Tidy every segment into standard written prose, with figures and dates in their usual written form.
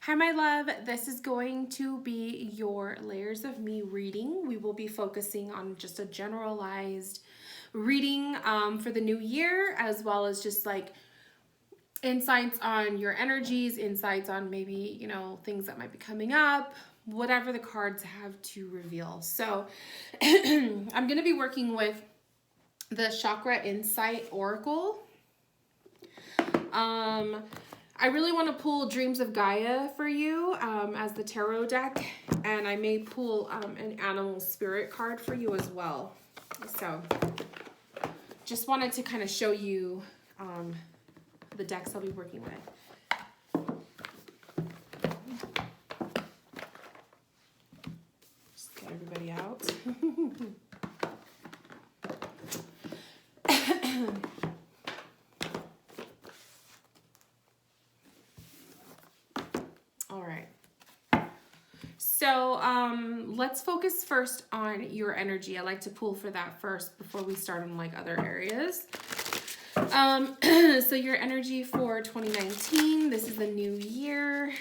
Hi, my love. This is going to be your Layers of Me reading. We will be focusing on just a generalized reading for the new year, as well as just like insights on your energies, insights on maybe, things that might be coming up, whatever the cards have to reveal. So I'm going to be working with the Chakra Insight Oracle. I really want to pull Dreams of Gaia for you as the tarot deck, and I may pull an animal spirit card for you as well. So just wanted to kind of show you the decks I'll be working with. Just get everybody out. All right. So let's focus first on your energy. I like to pull for that first before we start on like other areas. So your energy for 2019, this is the new year.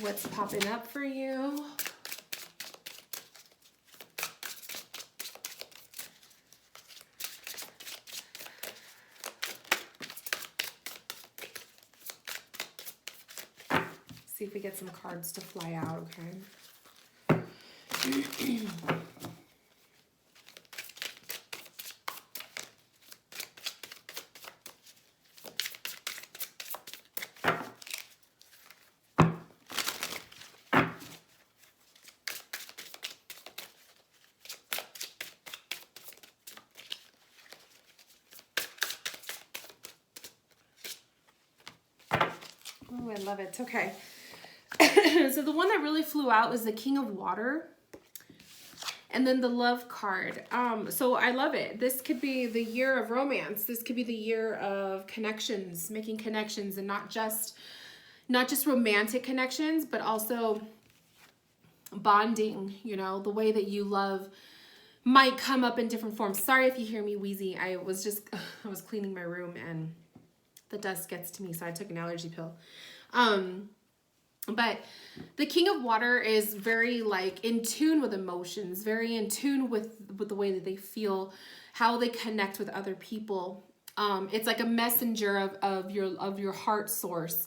What's popping up for you? See if we get some cards to fly out, okay? Oh, I love it. Okay. So the one that really flew out was the King of Water. And then the Love card. So I love it. This could be the year of romance. This could be the year of connections, making connections, and not just romantic connections, but also bonding. The way that you love might come up in different forms. Sorry if you hear me wheezy. I was cleaning my room and the dust gets to me, so I took an allergy pill. But the King of Water is very like in tune with emotions, very in tune with the way that they feel, how they connect with other people. It's like a messenger of your heart source,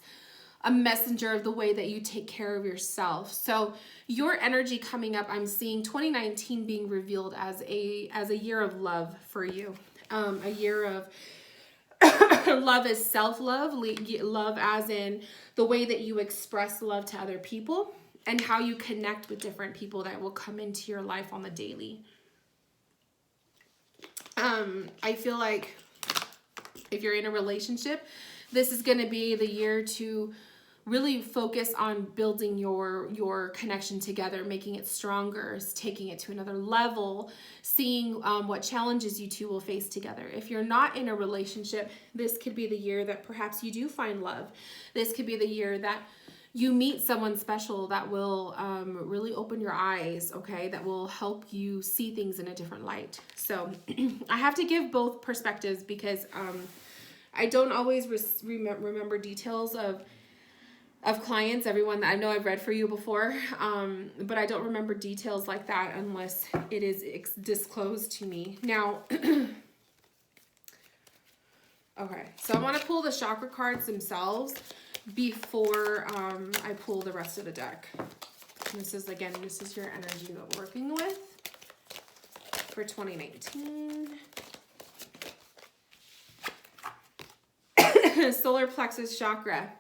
a messenger of the way that you take care of yourself. So your energy coming up, I'm seeing 2019 being revealed as a year of love for you, a year of love is self-love, love as in the way that you express love to other people and how you connect with different people that will come into your life on the daily. I feel like if you're in a relationship, this is going to be the year to really focus on building your connection together, making it stronger, taking it to another level, seeing what challenges you two will face together. If you're not in a relationship, this could be the year that perhaps you do find love. This could be the year that you meet someone special that will really open your eyes, okay? That will help you see things in a different light. So I have to give both perspectives because I don't always remember details of clients, everyone that I know I've read for you before, but I don't remember details like that unless it is disclosed to me. Now, okay, so I want to pull the chakra cards themselves before I pull the rest of the deck. And this is your energy that we're working with for 2019. Solar plexus chakra.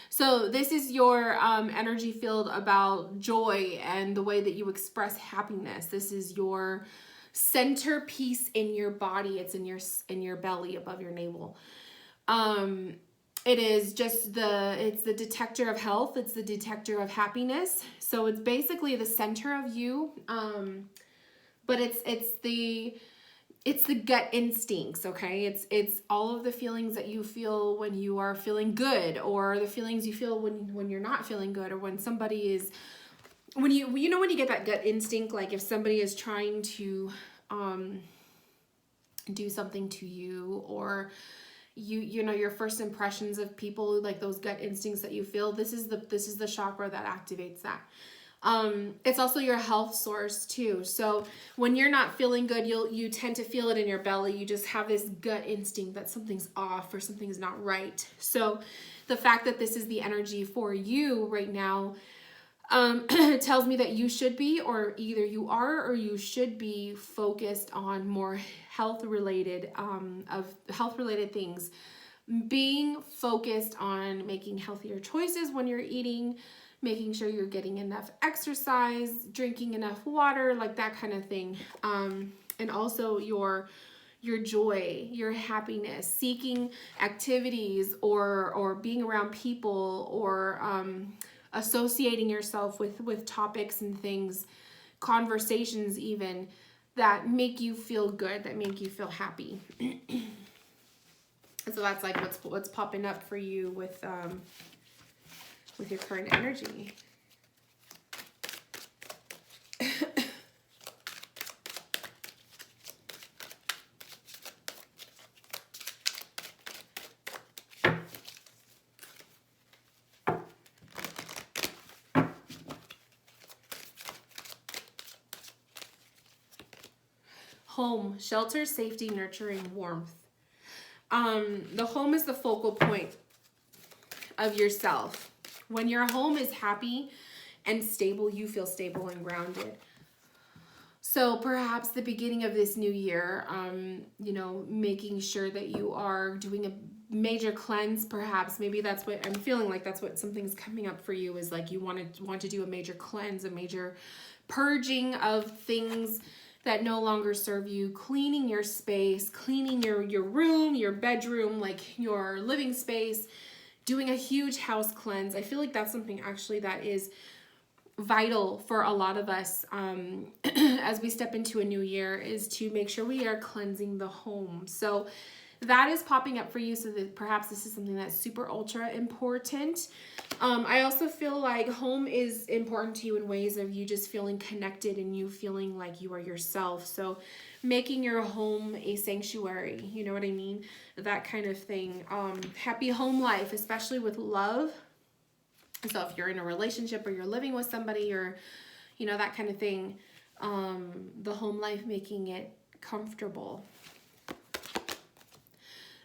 So this is your energy field about joy and the way that you express happiness. This is your centerpiece in your body. It's in your belly above your navel. It is just it's the detector of health. It's the detector of happiness. So it's basically the center of you. But it's the gut instincts, okay? It's all of the feelings that you feel when you are feeling good, or the feelings you feel when you're not feeling good, or when somebody is, when you get that gut instinct, like if somebody is trying to do something to you, or you know, your first impressions of people, like those gut instincts that you feel, this is the chakra that activates that. It's also your health source too. So when you're not feeling good, you tend to feel it in your belly. You just have this gut instinct that something's off or something's not right. So the fact that this is the energy for you right now, tells me that you should be, or either you are or you should be focused on more health related things. Being focused on making healthier choices when you're eating, making sure you're getting enough exercise, drinking enough water, like that kind of thing. And also your joy, your happiness, seeking activities or being around people, or associating yourself with topics and things, conversations even, that make you feel good, that make you feel happy. So that's like what's popping up for you with your current energy. Home, shelter, safety, nurturing, warmth. The home is the focal point of yourself. When your home is happy and stable, you feel stable and grounded. So perhaps the beginning of this new year, you know, making sure that you are doing a major cleanse, perhaps. Maybe that's what I'm feeling like. That's what something's coming up for you, is like you want to do a major cleanse, a major purging of things that no longer serve you, cleaning your space, cleaning your room, your bedroom, like your living space, doing a huge house cleanse. I feel like that's something actually that is vital for a lot of us as we step into a new year, is to make sure we are cleansing the home. So that is popping up for you, so that perhaps this is something that's super ultra important. I also feel like home is important to you in ways of you just feeling connected and you feeling like you are yourself. So making your home a sanctuary, you know what I mean? That kind of thing. Happy home life, especially with love. So if you're in a relationship or you're living with somebody, or, you know, that kind of thing, the home life, making it comfortable.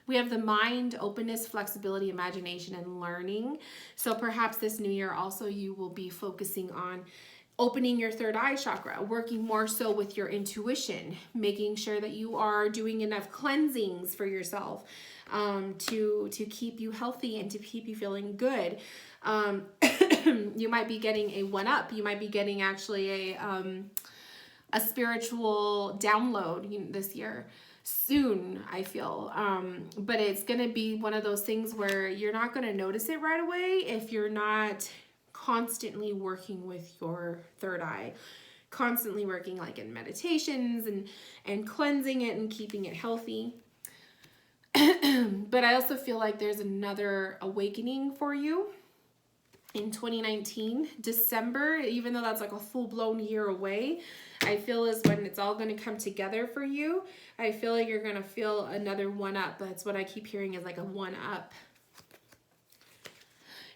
We have the mind, openness, flexibility, imagination, and learning. So perhaps this new year also you will be focusing on opening your third eye chakra, working more so with your intuition, making sure that you are doing enough cleansings for yourself to keep you healthy and to keep you feeling good. You might be getting a one-up. You might be getting actually a spiritual download this year. Soon, I feel, but it's gonna be one of those things where you're not gonna notice it right away if you're not constantly working with your third eye, constantly working like in meditations and cleansing it and keeping it healthy. But I also feel like there's another awakening for you in 2019, December, even though that's like a full-blown year away. I feel is when it's all going to come together for you. I feel like you're going to feel another one-up. That's what I keep hearing, is like a one-up.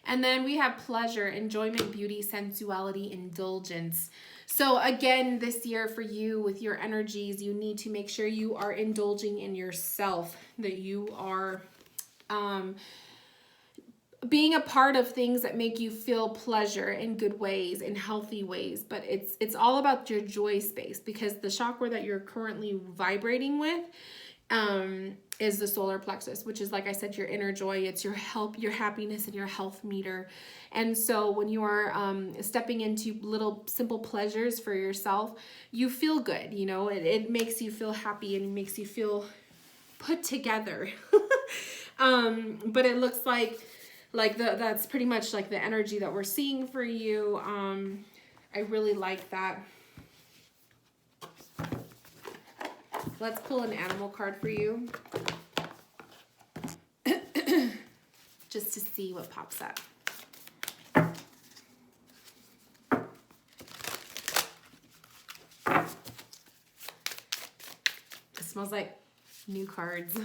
And then we have pleasure, enjoyment, beauty, sensuality, indulgence. So again, this year for you with your energies, you need to make sure you are indulging in yourself, that you are being a part of things that make you feel pleasure in good ways, in healthy ways. But it's all about your joy space, because the chakra that you're currently vibrating with is the solar plexus, which is, like I said, your inner joy. It's your happiness, and your health meter. And so when you are stepping into little simple pleasures for yourself, you feel good. You know, it makes you feel happy and it makes you feel put together. But it looks like that's pretty much like the energy that we're seeing for you. I really like that. Let's pull an animal card for you. Just to see what pops up. It smells like new cards.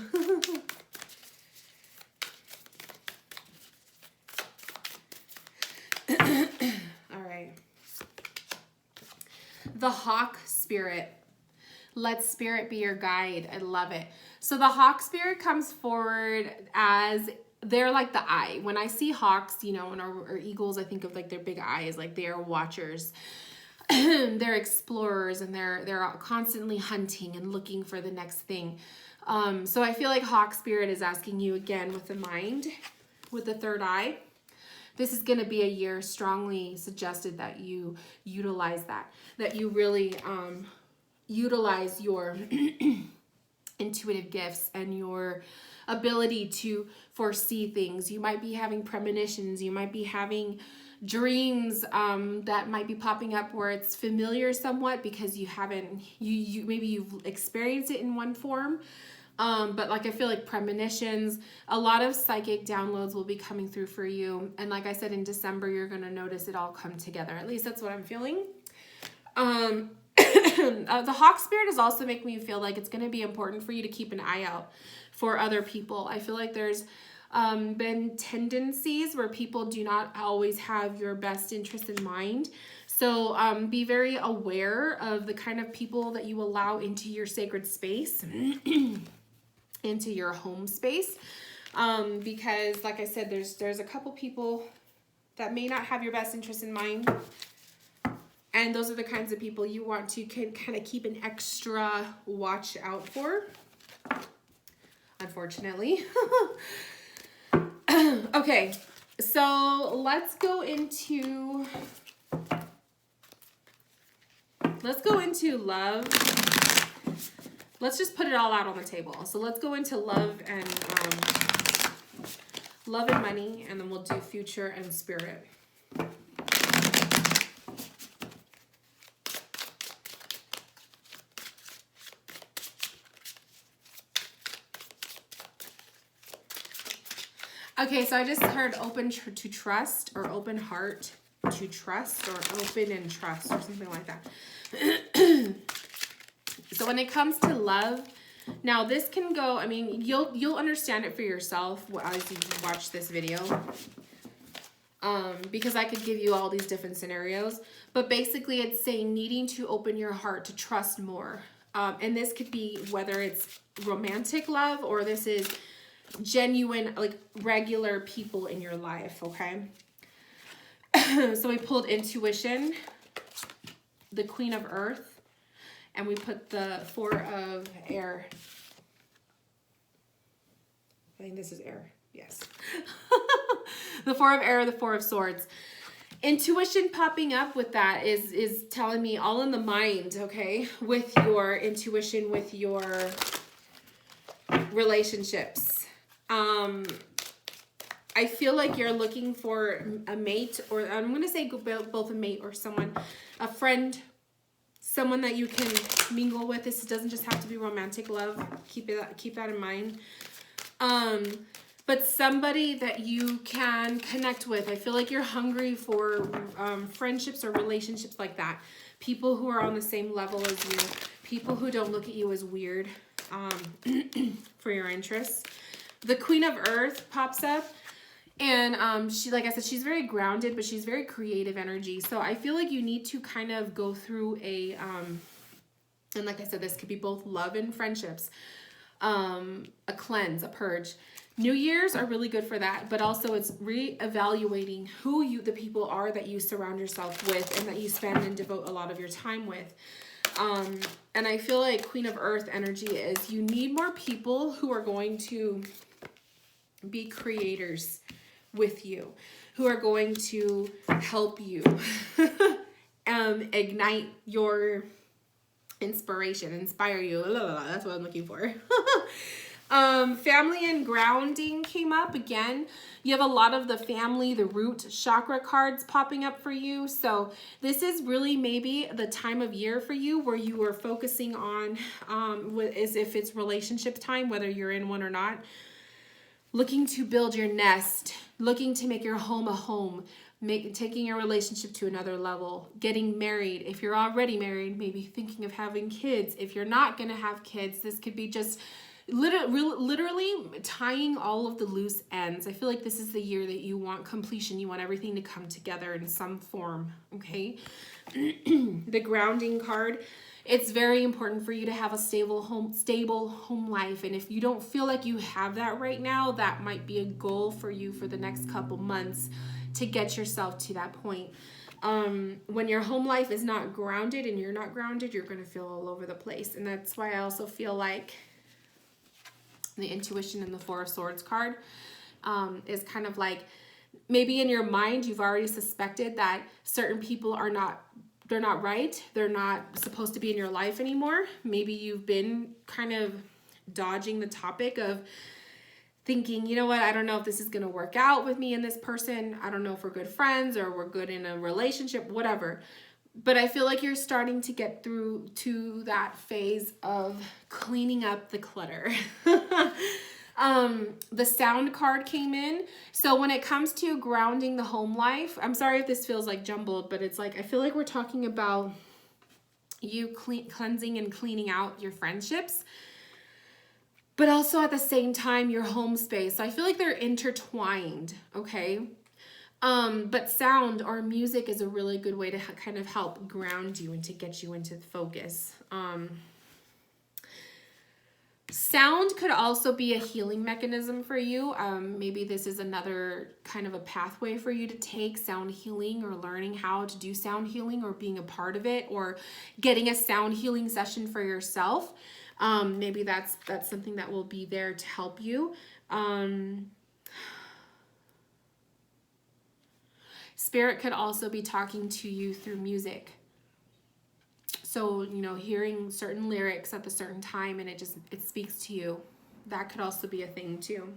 the hawk spirit. Let spirit be your guide. I love it. So the hawk spirit comes forward as they're like the eye. When I see hawks, you know, or eagles, I think of like their big eyes, like they are watchers. They're explorers, and they're constantly hunting and looking for the next thing. So I feel like hawk spirit is asking you again with the mind, with the third eye. This is going to be a year strongly suggested that you utilize that you really utilize your intuitive gifts and your ability to foresee things. You might be having premonitions. You might be having dreams that might be popping up where it's familiar somewhat because you haven't, maybe you've experienced it in one form. But like I feel like premonitions, a lot of psychic downloads will be coming through for you. And like I said, in December, you're going to notice it all come together. At least that's what I'm feeling. The hawk spirit is also making me feel like it's going to be important for you to keep an eye out for other people. I feel like there's been tendencies where people do not always have your best interest in mind. So be very aware of the kind of people that you allow into your sacred space, into your home space. Because like I said, there's a couple people that may not have your best interest in mind. And those are the kinds of people you want to kind of keep an extra watch out for, unfortunately. Okay, so let's go into love. Let's just put it all out on the table. So let's go into love and money, and then we'll do future and spirit. Okay, so I just heard open to trust, or open heart to trust, or open and trust, or something like that. So when it comes to love, now this can go, I mean, you'll understand it for yourself as you watch this video. Because I could give you all these different scenarios, but basically it's saying needing to open your heart to trust more. And this could be whether it's romantic love or this is genuine, like regular people in your life, okay? So we pulled intuition, the Queen of Earth, and we put the Four of Air. I think this is air, yes. The Four of Air, the Four of Swords. Intuition popping up with that is telling me all in the mind, okay? With your intuition, with your relationships. I feel like you're looking for a mate, or I'm going to say both a mate or someone, a friend, someone that you can mingle with. This doesn't just have to be romantic love. Keep that in mind. But somebody that you can connect with. I feel like you're hungry for friendships or relationships like that. People who are on the same level as you. People who don't look at you as weird for your interests. The Queen of Earth pops up. And she, like I said, she's very grounded, but she's very creative energy. So I feel like you need to kind of go through a, and like I said, this could be both love and friendships, a cleanse, a purge. New Year's are really good for that, but also it's reevaluating who the people are that you surround yourself with and that you spend and devote a lot of your time with. And I feel like Queen of Earth energy is you need more people who are going to be creators with you, who are going to help you ignite your inspiration, inspire you. That's what I'm looking for. Family and grounding came up again. You have a lot of the family, the root chakra cards popping up for you. So this is really maybe the time of year for you where you are focusing on, as if it's relationship time, whether you're in one or not. Looking to build your nest, looking to make your home a home, taking your relationship to another level, getting married. If you're already married, maybe thinking of having kids. If you're not going to have kids, this could be just literally tying all of the loose ends. I feel like this is the year that you want completion. You want everything to come together in some form, okay? The grounding card. It's very important for you to have a stable home life. And if you don't feel like you have that right now, that might be a goal for you for the next couple months to get yourself to that point. When your home life is not grounded and you're not grounded, you're going to feel all over the place. And that's why I also feel like the intuition and the Four of Swords card is kind of like, maybe in your mind you've already suspected that certain people are not, they're not right, they're not supposed to be in your life anymore. Maybe you've been kind of dodging the topic of thinking, you know what, I don't know if this is going to work out with me and this person. I don't know if we're good friends or we're good in a relationship, whatever. But I feel like you're starting to get through to that phase of cleaning up the clutter. The sound card came in. So when it comes to grounding the home life, I'm sorry if this feels like jumbled, but it's like, I feel like we're talking about you cleansing and cleaning out your friendships, but also at the same time, your home space. So I feel like they're intertwined, okay? But sound or music is a really good way to kind of help ground you and to get you into focus. Sound could also be a healing mechanism for you. Maybe this is another kind of a pathway for you to take, sound healing, or learning how to do sound healing, or being a part of it, or getting a sound healing session for yourself. Maybe that's something that will be there to help you. Spirit could also be talking to you through music. So, you know, hearing certain lyrics at a certain time and it speaks to you. That could also be a thing too.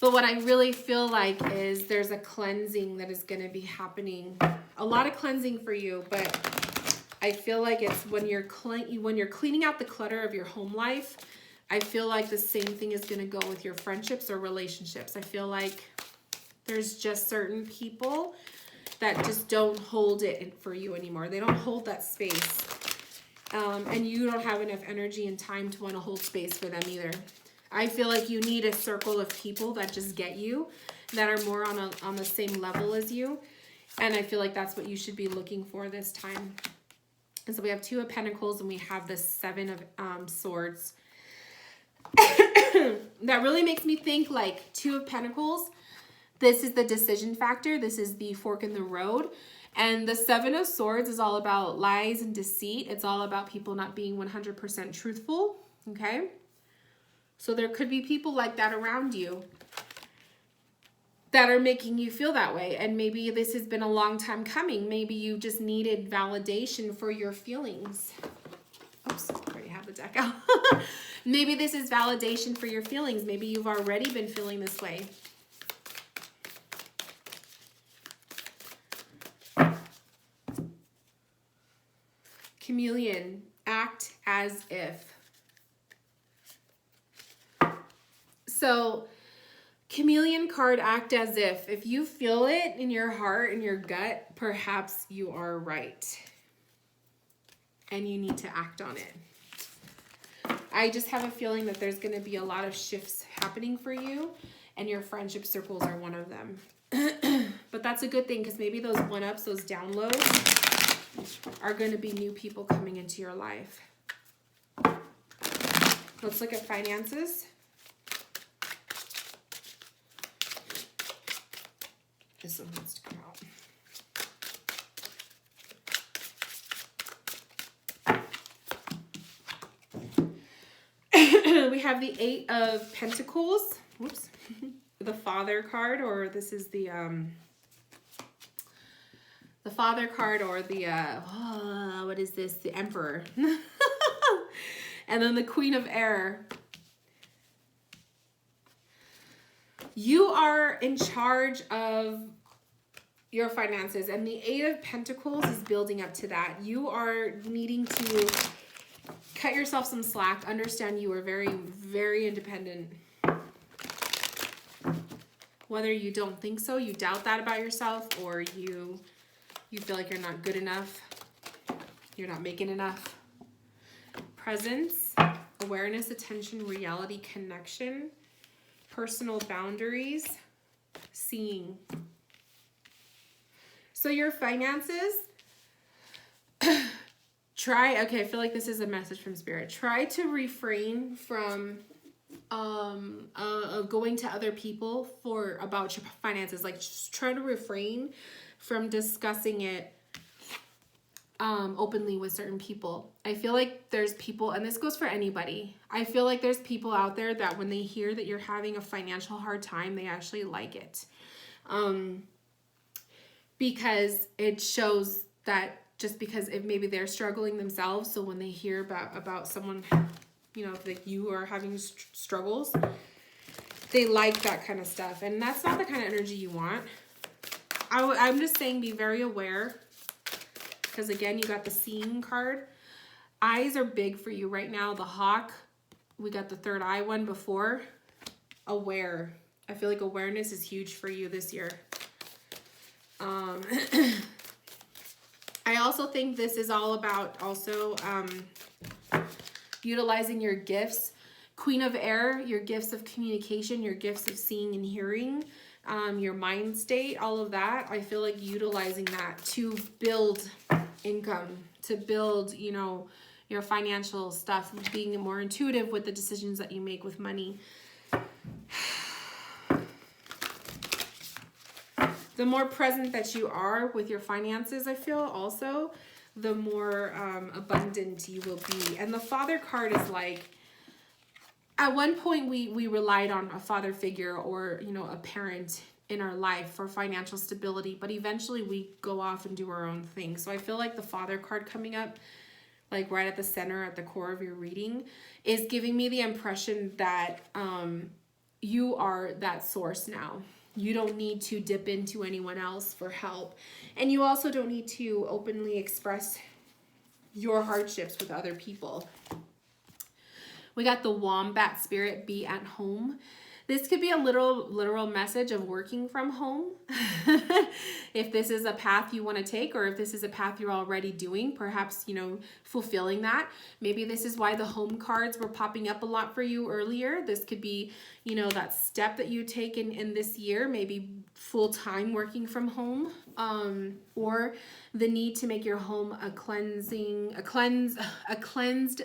But what I really feel like is there's a cleansing that is going to be happening. A lot of cleansing for you, but I feel like it's when you're cleaning out the clutter of your home life, I feel like the same thing is going to go with your friendships or relationships. I feel like there's just certain people that just don't hold it for you anymore. They don't hold that space. And you don't have enough energy and time to want to hold space for them either. I feel like you need a circle of people that just get you, that are more on the same level as you. And I feel like that's what you should be looking for this time. And so we have Two of Pentacles and we have the Seven of Swords. That really makes me think like Two of Pentacles. This is the decision factor. This is the fork in the road. And the Seven of Swords is all about lies and deceit. It's all about people not being 100% truthful. Okay? So there could be people like that around you that are making you feel that way. And maybe this has been a long time coming. Maybe you just needed validation for your feelings. Oops, I already have the deck out. Maybe this is validation for your feelings. Maybe you've already been feeling this way. Chameleon, act as if. So, Chameleon card, act as if. If you feel it in your heart, in your gut, perhaps you are right. And you need to act on it. I just have a feeling that there's going to be a lot of shifts happening for you, and your friendship circles are one of them. But that's a good thing, because maybe those one-ups, those downloads, are going to be new people coming into your life. Let's look at finances. This one needs to come out. We have the Eight of Pentacles. Whoops. The Father card, or this is the Father card, or the what is this? The Emperor. And then the Queen of Air. You are in charge of your finances, and the Eight of Pentacles is building up to that. You are needing to cut yourself some slack. Understand you are very, very independent. Whether you don't think so, you doubt that about yourself, or you feel like you're not good enough. You're not making enough. Presence, awareness, attention, reality, connection, personal boundaries, seeing. So your finances, I feel like this is a message from Spirit. Try to refrain from going to other people about your finances. Like, just try to refrain from discussing it openly with certain people. I feel like there's people, and this goes for anybody, I feel like there's people out there that when they hear that you're having a financial hard time, they actually like it. Because it shows that just because if maybe they're struggling themselves, so when they hear about someone, you know, like you are having struggles, they like that kind of stuff. And that's not the kind of energy you want. I'm just saying, be very aware. Because again, you got the seeing card. Eyes are big for you right now. The hawk, we got the third eye one before. Aware. I feel like awareness is huge for you this year. I also think this is all about also utilizing your gifts. Queen of Air, your gifts of communication, your gifts of seeing and hearing, your mind state, all of that. I feel like utilizing that to build income, to build, you know, your financial stuff, being more intuitive with the decisions that you make with money. The more present that you are with your finances, I feel also, the more abundant you will be. And the Father card is like, at one point we relied on a father figure or, you know, a parent in our life for financial stability, but eventually we go off and do our own thing. So I feel like the Father card coming up, like right at the center, at the core of your reading, is giving me the impression that you are that source now. You don't need to dip into anyone else for help. And you also don't need to openly express your hardships with other people. We got the Wombat Spirit, be at home. This could be a literal message of working from home. If this is a path you want to take, or if this is a path you're already doing, perhaps, you know, fulfilling that. Maybe this is why the home cards were popping up a lot for you earlier. This could be, you know, that step that you take in this year, maybe full-time working from home, or the need to make your home a cleansed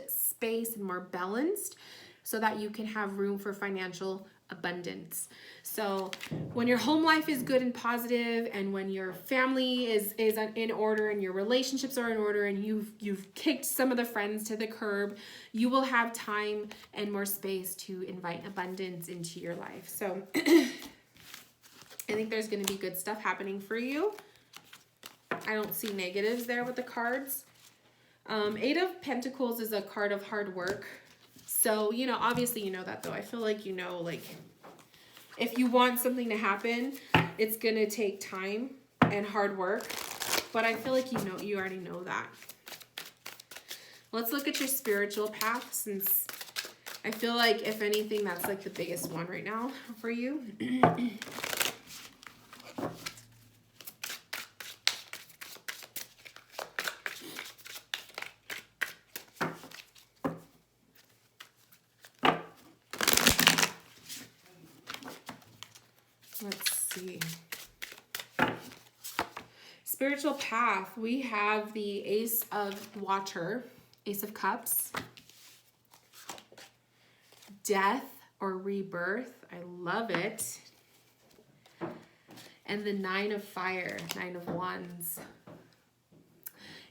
space and more balanced, so that you can have room for financial abundance. So when your home life is good and positive, and when your family is in order, and your relationships are in order, and you've kicked some of the friends to the curb, you will have time and more space to invite abundance into your life. So I think there's going to be good stuff happening for you. I don't see negatives there with the cards. Eight of Pentacles is a card of hard work. So, you know, obviously you know that, though. I feel like, you know, like, if you want something to happen, it's going to take time and hard work. But I feel like you already know that. Let's look at your spiritual path, since I feel like, if anything, that's like the biggest one right now for you. Let's see. Spiritual path, we have the Ace of Water, Ace of Cups, death or rebirth. I love it. And the Nine of Fire, Nine of Wands.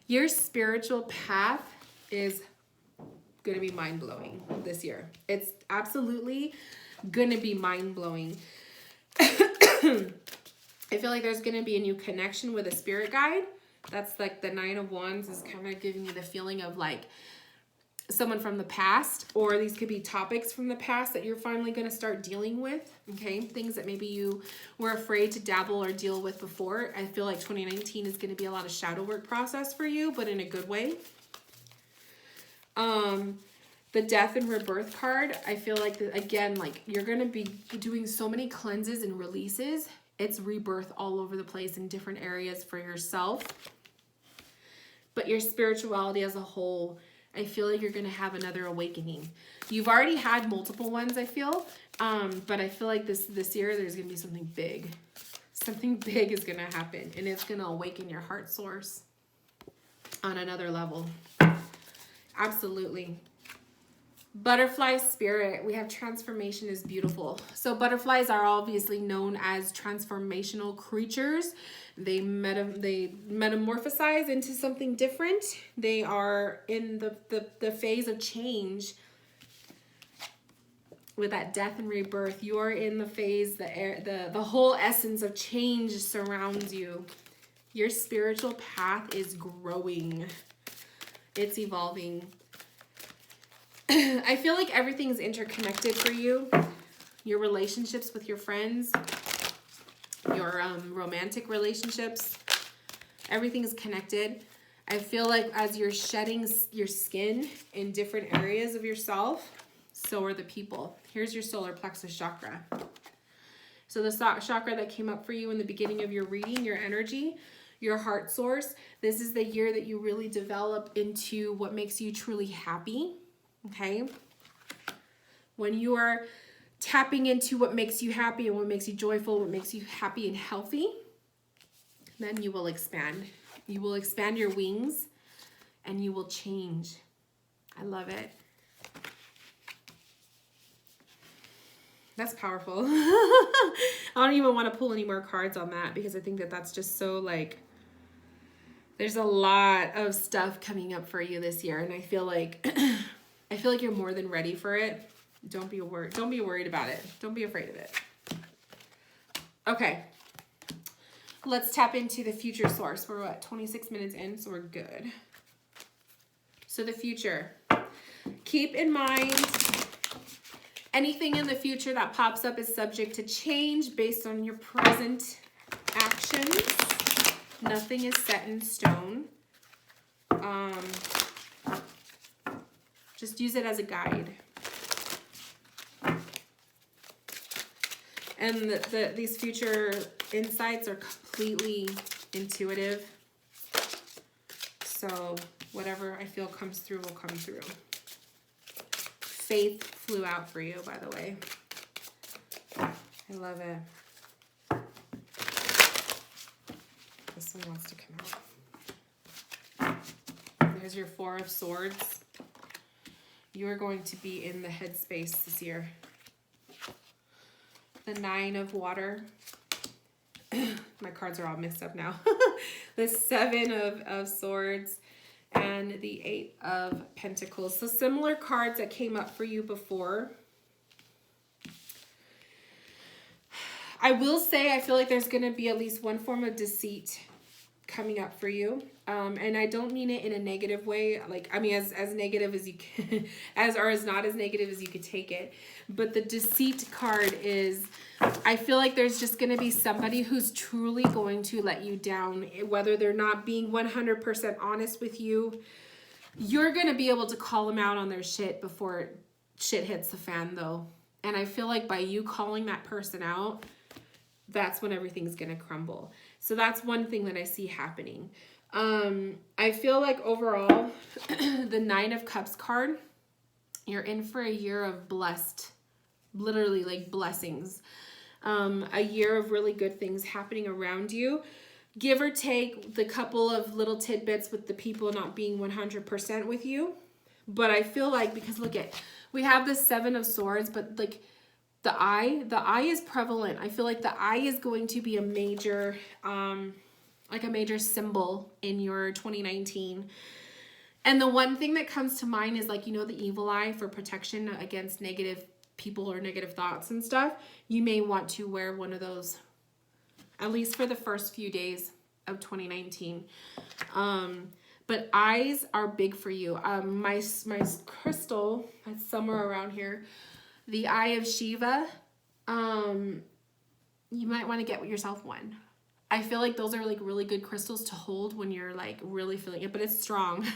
Your spiritual path is going to be mind-blowing this year. It's absolutely going to be mind-blowing. I feel like there's going to be a new connection with a spirit guide. That's like the Nine of Wands is kind of giving you the feeling of like someone from the past, or these could be topics from the past that you're finally going to start dealing with. Okay, things that maybe you were afraid to dabble or deal with before. I feel like 2019 is going to be a lot of shadow work process for you, but in a good way. The Death and Rebirth card, I feel like, again, like you're going to be doing so many cleanses and releases. It's rebirth all over the place in different areas for yourself. but your spirituality as a whole, I feel like you're going to have another awakening. You've already had multiple ones, I feel, but I feel like this year there's going to be something big. Something big is going to happen, and it's going to awaken your heart source on another level. Absolutely. Butterfly spirit, we have transformation is beautiful. So butterflies are obviously known as transformational creatures. They metamorphosize into something different. They are in the phase of change. With that death and rebirth, you are in the phase, the whole essence of change surrounds you. Your spiritual path is growing. It's evolving. I feel like everything's interconnected for you. Your relationships with your friends, your romantic relationships, everything is connected. I feel like as you're shedding your skin in different areas of yourself, so are the people. Here's your solar plexus chakra. So the chakra that came up for you in the beginning of your reading, your energy, your heart source. This is the year that you really develop into what makes you truly happy. Okay? When you are tapping into what makes you happy and what makes you joyful, what makes you happy and healthy, then you will expand. You will expand your wings and you will change. I love it. That's powerful. I don't even want to pull any more cards on that because I think that that's just so like, there's a lot of stuff coming up for you this year. And I feel like, you're more than ready for it. Don't be worried about it. Don't be afraid of it. Okay. Let's tap into the future source. We're what, 26 minutes in, so we're good. So the future. Keep in mind, anything in the future that pops up is subject to change based on your present actions. Nothing is set in stone. Just use it as a guide. And these future insights are completely intuitive. So whatever I feel comes through will come through. Faith flew out for you, by the way. I love it. This one wants to come out. There's your Four of Swords. You are going to be in the headspace this year. The Nine of Water. My cards are all mixed up now. The Seven of Swords. And the Eight of Pentacles. So similar cards that came up for you before. I will say I feel like there's going to be at least one form of deceit coming up for you. And I don't mean it in a negative way. Like, I mean, as negative as you can, as not as negative as you could take it. But the deceit card is, I feel like there's just going to be somebody who's truly going to let you down, whether they're not being 100% honest with you. You're going to be able to call them out on their shit before shit hits the fan, though. And I feel like by you calling that person out, that's when everything's going to crumble. So that's one thing that I see happening. I feel like overall, the Nine of Cups card, you're in for a year of blessed, literally like blessings. A year of really good things happening around you. Give or take the couple of little tidbits with the people not being 100% with you. But I feel like, because look at, we have the Seven of Swords, but like the eye is prevalent. I feel like the eye is going to be a major, like a major symbol in your 2019. And the one thing that comes to mind is like, you know, the evil eye for protection against negative people or negative thoughts and stuff. You may want to wear one of those, at least for the first few days of 2019. But eyes are big for you. My crystal, that's somewhere around here, the Eye of Shiva, you might want to get yourself one. I feel like those are like really good crystals to hold when you're like really feeling it, but it's strong.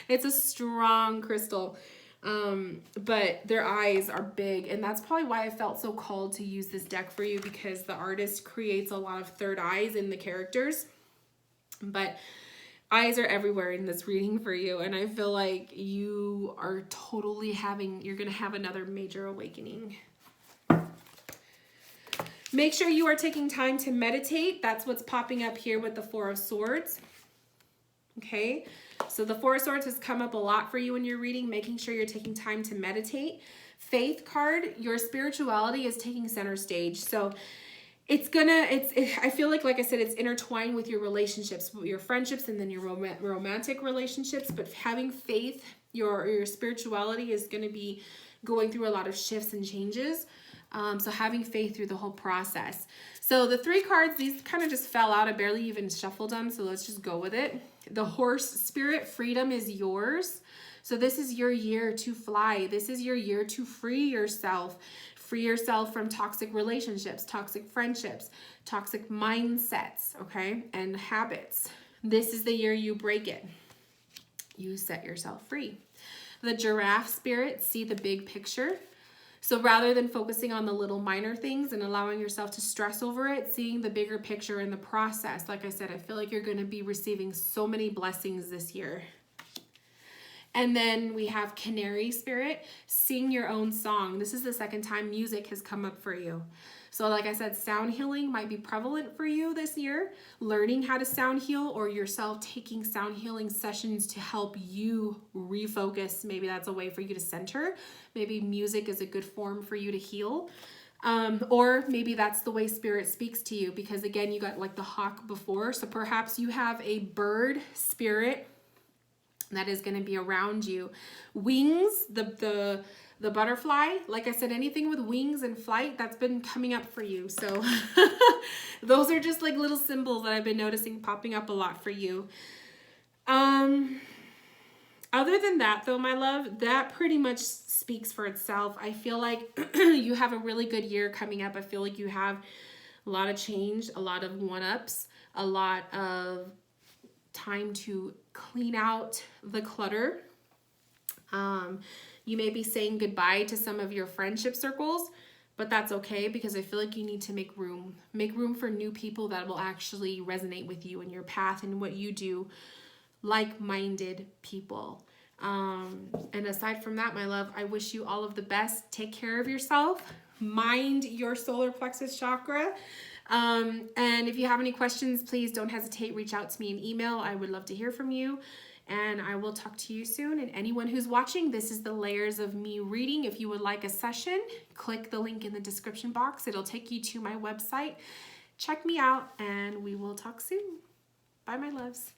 It's a strong crystal. But their eyes are big, and that's probably why I felt so called to use this deck for you, because the artist creates a lot of third eyes in the characters. But eyes are everywhere in this reading for you, and I feel like you are you're going to have another major awakening. Make sure you are taking time to meditate. That's what's popping up here with the Four of Swords. Okay, so the Four of Swords has come up a lot for you in your reading, making sure you're taking time to meditate. Faith card, your spirituality is taking center stage. So I feel like I said, it's intertwined with your relationships, your friendships, and then your romantic relationships. But having faith, your spirituality is going to be going through a lot of shifts and changes. So having faith through the whole process. So the 3 cards, these kind of just fell out. I barely even shuffled them. So let's just go with it. The Horse spirit, freedom is yours. So this is your year to fly. This is your year to free yourself. Free yourself from toxic relationships, toxic friendships, toxic mindsets, okay, and habits. This is the year you break it. You set yourself free. The Giraffe spirit, see the big picture. So rather than focusing on the little minor things and allowing yourself to stress over it, seeing the bigger picture in the process. Like I said, I feel like you're going to be receiving so many blessings this year. And then we have Canary spirit, sing your own song. This is the second time music has come up for you. So like I said, sound healing might be prevalent for you this year. Learning how to sound heal, or yourself taking sound healing sessions to help you refocus. Maybe that's a way for you to center. Maybe music is a good form for you to heal. Or maybe that's the way spirit speaks to you, because again, you got like the hawk before. So perhaps you have a bird spirit that is going to be around you. Wings, the butterfly, like I said, anything with wings and flight, that's been coming up for you. So those are just like little symbols that I've been noticing popping up a lot for you. Other than that though, my love, that pretty much speaks for itself. I feel like you have a really good year coming up. I feel like you have a lot of change, a lot of one-ups, a lot of time to clean out the clutter. You may be saying goodbye to some of your friendship circles, but that's okay, because I feel like you need to make room for new people that will actually resonate with you and your path and what you do, like-minded people. And aside from that, my love, I wish you all of the best. Take care of yourself. Mind your solar plexus chakra. And if you have any questions, please don't hesitate. Reach out to me in email. I would love to hear from you. And I will talk to you soon. And anyone who's watching, this is the Layers of Me reading. If you would like a session, click the link in the description box. It'll take you to my website. Check me out, and we will talk soon. Bye, my loves.